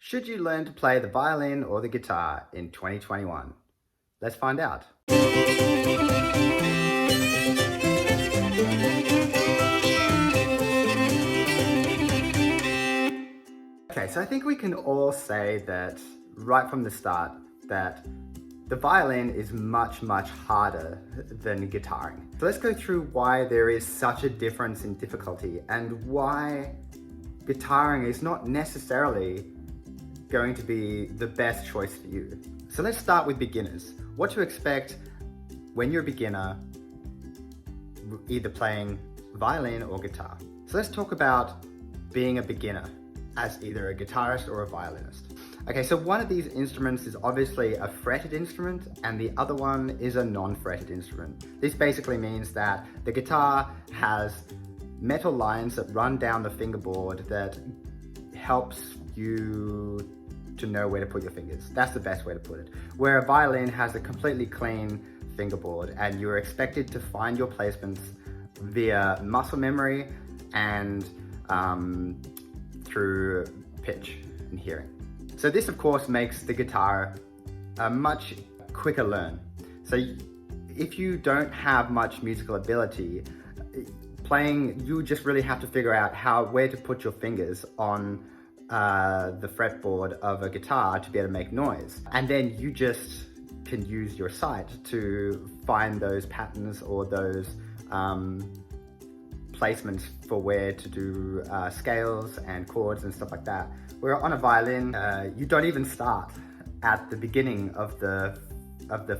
Should you learn to play the violin or the guitar in 2021? Let's find out. Okay, so I think we can all say that right from the start that the violin is much harder than guitaring. So let's go through why there is such a difference in difficulty and why guitaring is not necessarily going to be the best choice for you. So let's start with beginners. What to expect when you're a beginner, either playing violin or guitar. So let's talk about being a beginner as either a guitarist or a violinist. Okay, so one of these instruments is obviously a fretted instrument and the other one is a non-fretted instrument. This basically means that the guitar has metal lines that run down the fingerboard that helps you to know where to put your fingers. That's the best way to put it. Where a violin has a completely clean fingerboard and you're expected to find your placements via muscle memory and through pitch and hearing. So this of course makes the guitar a much quicker learn. So if you don't have much musical ability, playing, you just really have to figure out where to put your fingers on the fretboard of a guitar to be able to make noise. And then you just can use your sight to find those patterns or those placements for where to do scales and chords and stuff like that. Where on a violin, you don't even start at the beginning of the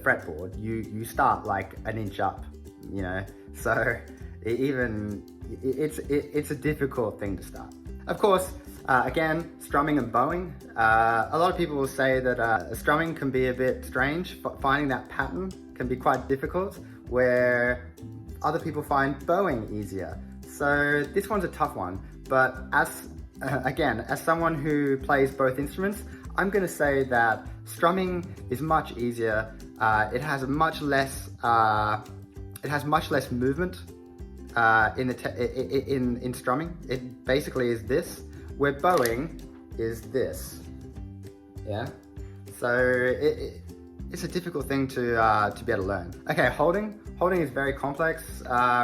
fretboard. You start like an inch up, you know. So it's a difficult thing to start. Of course, again, strumming and bowing. A lot of people will say that strumming can be a bit strange. Finding that pattern can be quite difficult, where other people find bowing easier. So this one's a tough one, but again, as someone who plays both instruments, I'm going to say that strumming is much easier. It has much less movement in strumming. It basically is this, where bowing is this. Yeah. So it's a difficult thing to be able to learn. Okay, holding is very complex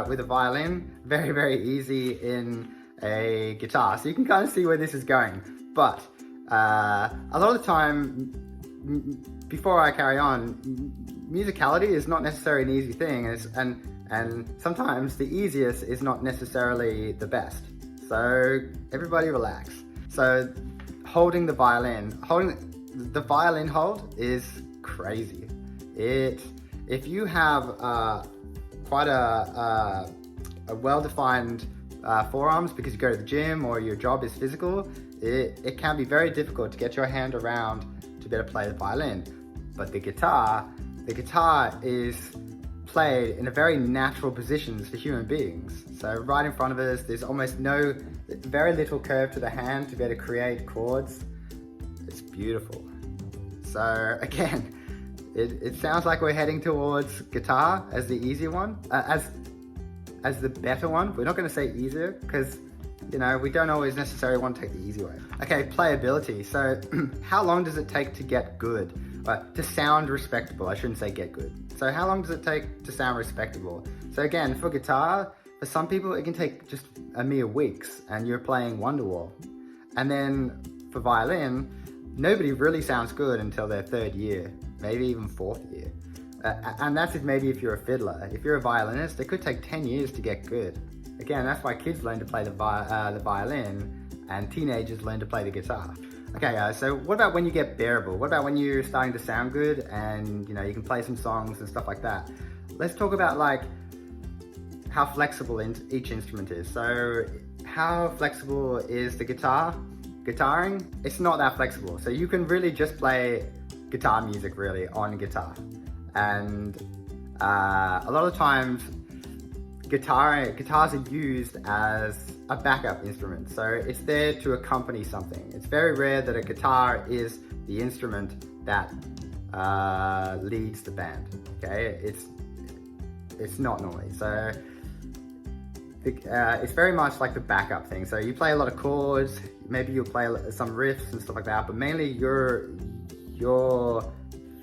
with a violin. Very easy in a guitar. So you can kind of see where this is going. But a lot of the time, before I carry on, musicality is not necessarily an easy thing, and sometimes the easiest is not necessarily the best. So everybody relax. So holding the violin hold is crazy. If you have quite a well-defined forearms because you go to the gym or your job is physical, it can be very difficult to get your hand around to be able to play the violin. But the guitar is played in a very natural positions for human beings. So right in front of us, there's very little curve to the hand to be able to create chords. It's beautiful. So again, it sounds like we're heading towards guitar as the easier one, as the better one. We're not going to say easier because, you know, we don't always necessarily want to take the easy way. Okay, playability. So how long does it take to get good? To sound respectable, I shouldn't say get good. So how long does it take to sound respectable? So again, for guitar, for some people, it can take just a mere weeks and you're playing Wonderwall. And then for violin, nobody really sounds good until their third year, maybe even fourth year. And that's maybe if you're a fiddler. If you're a violinist, it could take 10 years to get good. Again, that's why kids learn to play the violin and teenagers learn to play the guitar. Okay, so what about when you get bearable? What about when you're starting to sound good and you can play some songs and stuff like that? Let's talk about like how flexible each instrument is. So how flexible is the guitar? Guitaring, it's not that flexible. So you can really just play guitar music really on guitar. And a lot of times guitars are used as a backup instrument. So it's there to accompany something. It's very rare that a guitar is the instrument that leads the band, okay? It's not normally. So it's very much like the backup thing. So you play a lot of chords, maybe you'll play some riffs and stuff like that, but mainly you're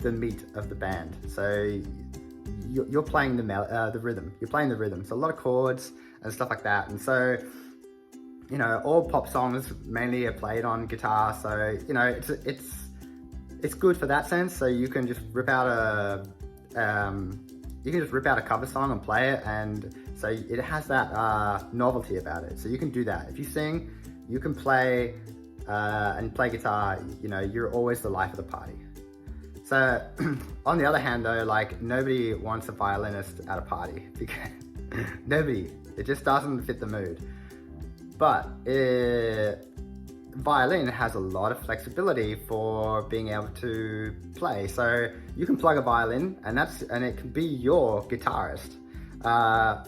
the meat of the band. So you're playing the rhythm. You're playing the rhythm. So a lot of chords and stuff like that. And so, you know, all pop songs mainly are played on guitar. So, you know, it's good for that sense. So you can just rip out a cover song and play it, and so it has that novelty about it. So you can do that. If you sing, you can play and play guitar. You know, you're always the life of the party. So on the other hand though, like nobody wants a violinist at a party because nobody, it just doesn't fit the mood. But violin has a lot of flexibility for being able to play. So you can plug a violin and it can be your guitarist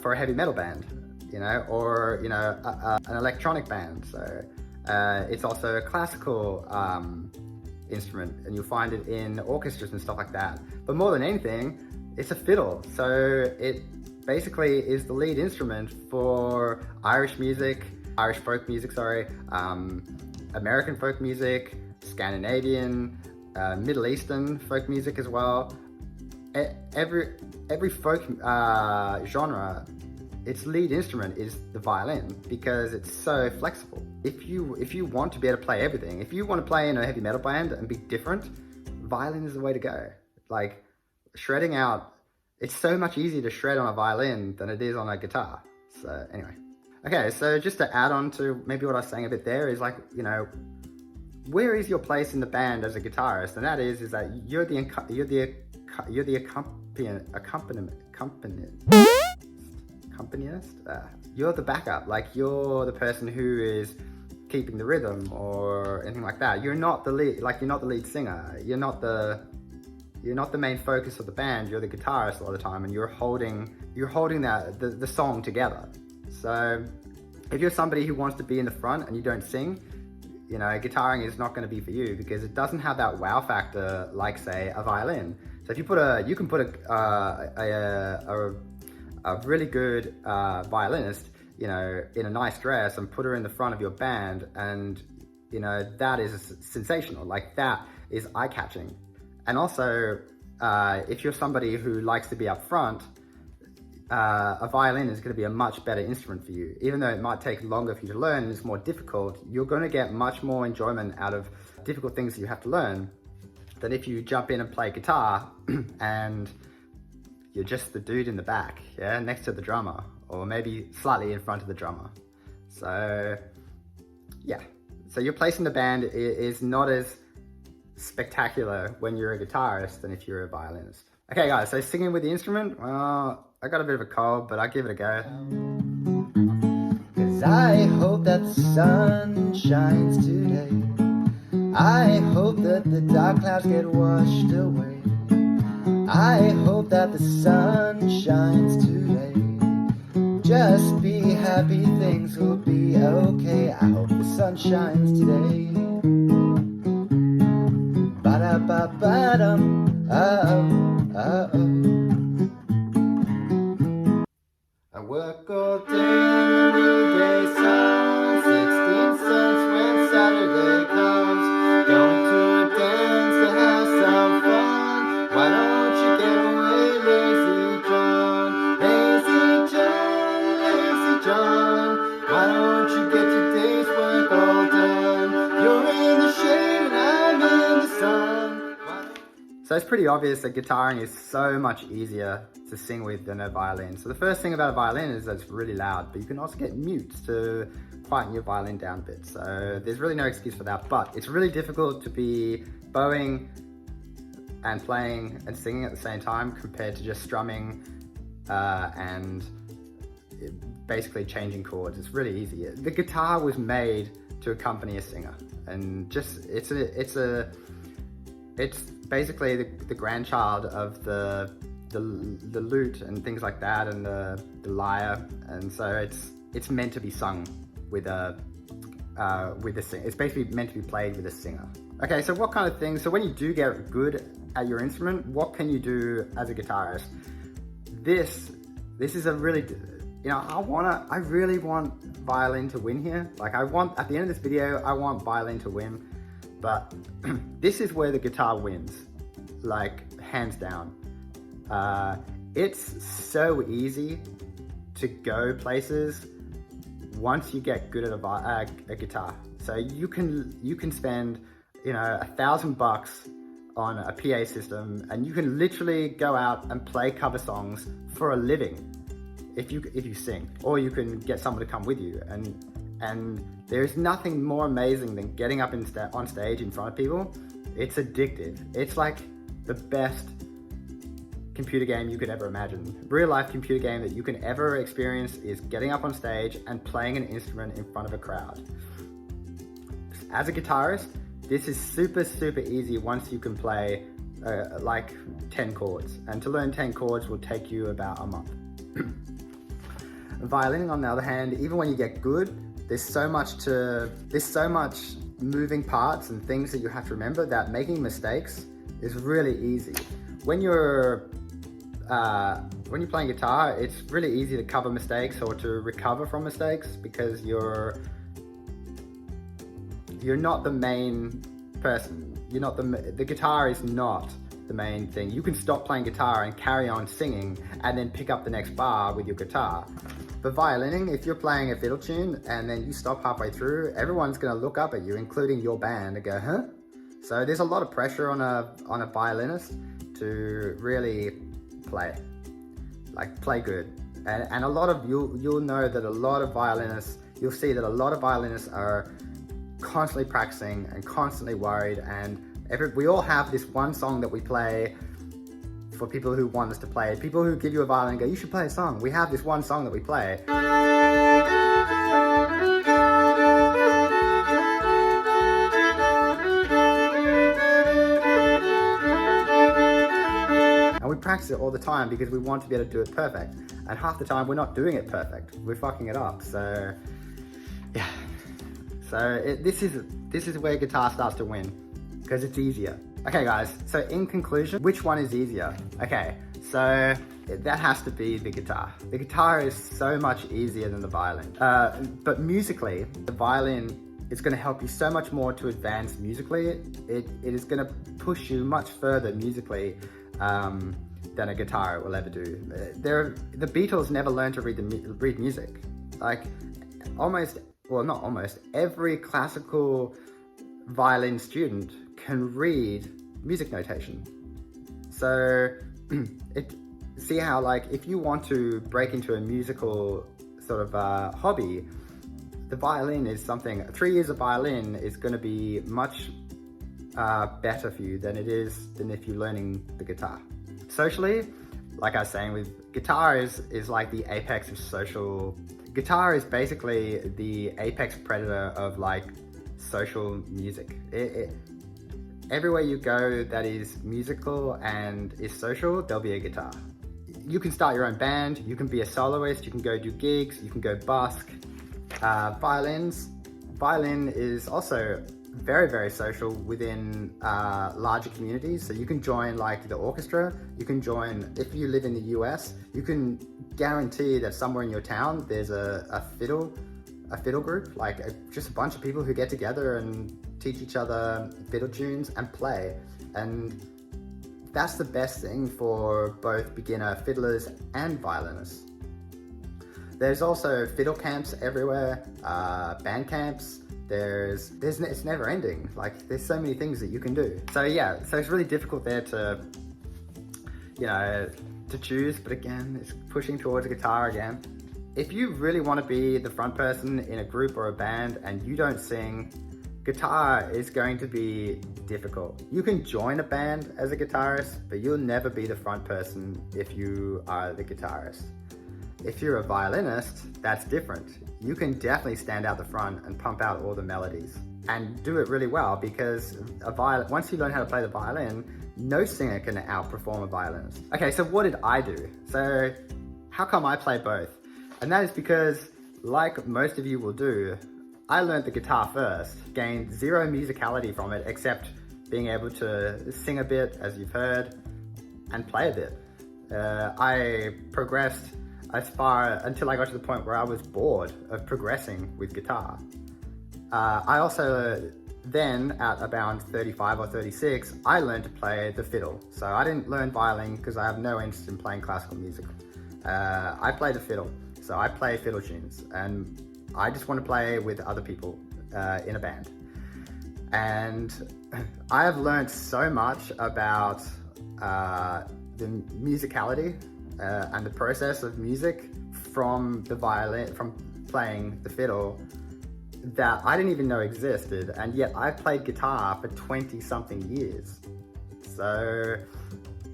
for a heavy metal band, you know, or, you know, an electronic band. So it's also a classical instrument, and you'll find it in orchestras and stuff like that. But more than anything, it's a fiddle. So it basically is the lead instrument for Irish folk music, American folk music, Scandinavian, Middle Eastern folk music as well. Every folk genre, its lead instrument is the violin because it's so flexible. If you want to be able to play everything, if you want to play in a heavy metal band and be different, violin is the way to go. Like shredding out, it's so much easier to shred on a violin than it is on a guitar. So anyway. Okay, so just to add on to maybe what I was saying a bit there is like, you know, where is your place in the band as a guitarist? And that is that you're the accompanist. You're the backup. Like you're the person who is keeping the rhythm or anything like that. You're not the lead. Like you're not the lead singer. You're not the main focus of the band. You're the guitarist a lot of the time, and you're holding the song together. So if you're somebody who wants to be in the front and you don't sing, you know, guitaring is not going to be for you because it doesn't have that wow factor like, say, a violin. So if you can put a really good violinist, you know, in a nice dress and put her in the front of your band, and you know, that is sensational. Like that is eye-catching. And also, if you're somebody who likes to be up front, a violin is going to be a much better instrument for you. Even though it might take longer for you to learn and it's more difficult, you're going to get much more enjoyment out of difficult things that you have to learn than if you jump in and play guitar and you're just the dude in the back, yeah, next to the drummer, or maybe slightly in front of the drummer. So yeah, so your place in the band is not as spectacular when you're a guitarist than if you're a violinist. Okay guys, so singing with the instrument, well, I got a bit of a cold, but I'll give it a go. 'Cause I hope that the sun shines today. I hope that the dark clouds get washed away. I hope that the sun shines today. Just be happy, things will be okay. I hope the sun shines today. Ba-da-ba-ba-dum, uh-oh, uh-oh. I work all day and every day sun, 16 cents when Saturday comes. Going to a dance to have some fun. Why don't you get away, lazy John? Lazy John, lazy John. Why don't you get your day's work all done? You're in the shade and I'm in the sun. So it's pretty obvious that guitaring is so much easier to sing with than a violin. So the first thing about a violin is that it's really loud, but you can also get mutes to quieten your violin down a bit. So there's really no excuse for that, but it's really difficult to be bowing and playing and singing at the same time compared to just strumming and basically changing chords. It's really easy. The guitar was made to accompany a singer, and just it's basically the grandchild of the lute and things like that, and the lyre, and so it's meant to be sung with a singer. It's basically meant to be played with a singer. Okay, so what kind of things? So when you do get good at your instrument, what can you do as a guitarist? This is a really you know, I really want violin to win here. Like at the end of this video, I want violin to win, but this is where the guitar wins, like hands down. It's so easy to go places once you get good at a guitar. So you can spend, you know, $1,000 on a PA system, and you can literally go out and play cover songs for a living if you sing, or you can get someone to come with you. And there's nothing more amazing than getting up on stage in front of people. It's addictive. It's like the best computer game you could ever imagine. Real life computer game that you can ever experience is getting up on stage and playing an instrument in front of a crowd. As a guitarist, this is super easy once you can play like 10 chords. And to learn 10 chords will take you about a month. Violin, on the other hand, even when you get good, there's so much moving parts and things that you have to remember that making mistakes is really easy. When you're playing guitar, it's really easy to cover mistakes or to recover from mistakes because you're not the main person. The guitar is not the main thing. You can stop playing guitar and carry on singing and then pick up the next bar with your guitar. But violining, if you're playing a fiddle tune and then you stop halfway through, everyone's gonna look up at you, including your band, and go, huh? So there's a lot of pressure on a violinist to really play good. And a lot of, you'll know that a lot of violinists, you'll see that a lot of violinists are constantly practicing and constantly worried, and we all have this one song that we play for people who want us to play. People who give you a violin and go, you should play a song. We have this one song that we play. And we practice it all the time because we want to be able to do it perfect. And half the time we're not doing it perfect. We're fucking it up. So yeah. So this is where guitar starts to win, because it's easier. Okay guys, so in conclusion, which one is easier? Okay, so that has to be the guitar. The guitar is so much easier than the violin. But musically, the violin is going to help you so much more to advance musically. It is going to push you much further musically than a guitar will ever do. The Beatles never learned to read music. Like not almost, every classical violin student can read music notation. So see how, like, if you want to break into a musical sort of hobby, the violin is something. 3 years of violin is going to be much better for you than if you're learning the guitar. Socially, like I was saying, with guitar is like the apex of social. Guitar is basically the apex predator of like social music. Everywhere you go that is musical and is social, there'll be a guitar. You can start your own band, you can be a soloist, you can go do gigs, you can go busk. Violin is also very social within larger communities. So you can join like the orchestra, you can join, if you live in the US, you can guarantee that somewhere in your town there's a fiddle group, like just a bunch of people who get together and teach each other fiddle tunes and play. And that's the best thing for both beginner fiddlers and violinists. There's also fiddle camps everywhere, band camps. It's never ending. Like, there's so many things that you can do. So yeah, so it's really difficult there to, you know, to choose, but again, it's pushing towards a guitar again. If you really want to be the front person in a group or a band and you don't sing, guitar is going to be difficult. You can join a band as a guitarist, but you'll never be the front person if you are the guitarist. If you're a violinist, that's different. You can definitely stand out the front and pump out all the melodies and do it really well, because once you learn how to play the violin, no singer can outperform a violinist. Okay, so what did I do? So how come I play both? And that is because, like most of you will do, I learned the guitar first, gained zero musicality from it except being able to sing a bit, as you've heard, and play a bit. I progressed until I got to the point where I was bored of progressing with guitar. I also then, at about 35 or 36, I learned to play the fiddle. So I didn't learn violin because I have no interest in playing classical music. I play the fiddle, so I play fiddle tunes, and I just want to play with other people in a band. And I have learned so much about the musicality and the process of music from the violin, from playing the fiddle, that I didn't even know existed, and yet I've played guitar for 20 something years. So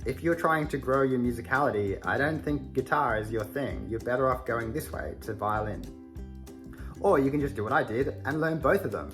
if you're trying to grow your musicality, I don't think guitar is your thing. You're better off going this way to violin. Or you can just do what I did and learn both of them.